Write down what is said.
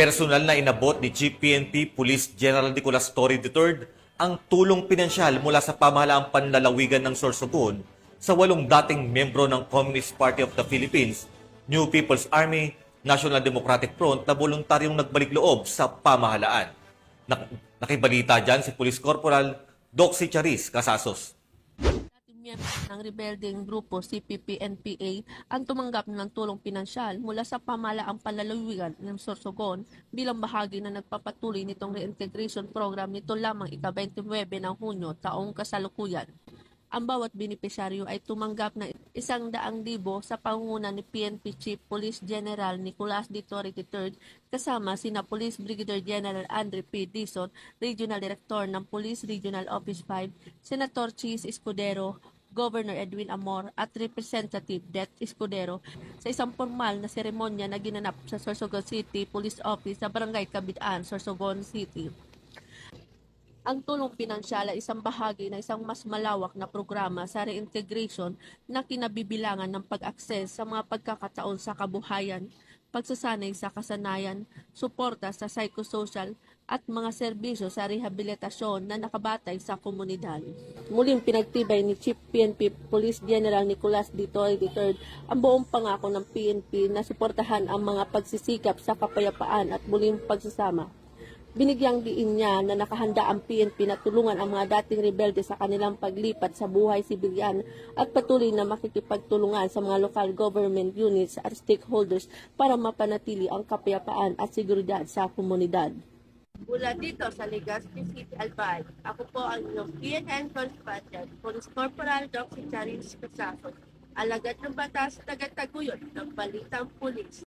Personal na inabot ni Chief PNP Police General Nicolas Torre III ang tulong pinansyal mula sa pamahalaang panlalawigan ng Sorsogon sa 8 dating miyembro ng Communist Party of the Philippines, New People's Army, National Democratic Front na voluntaryong nagbalik loob sa pamahalaan. Nakibalita dyan si Police Corporal Doxy Charis Casasos. Ng rebeldeng grupo CPP-NPA ang tumanggap ng tulong pinansyal mula sa pamahalaang panlalawigan ng Sorsogon bilang bahagi na nagpapatuloy nitong reintegration program nito lamang ika-29 ng Hunyo taong kasalukuyan. Ang bawat benepisyaryo ay tumanggap ng 100,000 sa pangunguna ni PNP Chief Police General Nicolas D. Torre III kasama sina Police Brigadier General Andre P. Dizon, Regional Director ng Police Regional Office 5, Senator Chis Escudero, Governor Edwin Amor at Representative Det Escudero sa isang formal na seremonya na ginanap sa Sorsogon City Police Office sa Barangay Kabidaan, Sorsogon City. Ang tulong pinansyal ay isang bahagi ng isang mas malawak na programa sa reintegration na kinabibilangan ng pag-akses sa mga pagkakataon sa kabuhayan, pagsasanay sa kasanayan, suporta sa psychosocial at mga serbisyo sa rehabilitasyon na nakabatay sa komunidad. Muling pinagtibay ni Chief PNP Police General Nicolas D. Torre III ang buong pangako ng PNP na suportahan ang mga pagsisikap sa kapayapaan at muling pagsasama. Binigyang diin niya na nakahanda ang PNP na tulungan ang mga dating rebelde sa kanilang paglipat sa buhay sibilyan at patuloy na makikipagtulungan sa mga local government units at stakeholders para mapanatili ang kapayapaan at seguridad sa komunidad. Mula dito sa Legazpi City, Albay, ako po ang inyong PNN Correspondent, Police Corporal Doxy Charis Casasos, alagad ng batas, tagataguyod ng Balitang Pulis.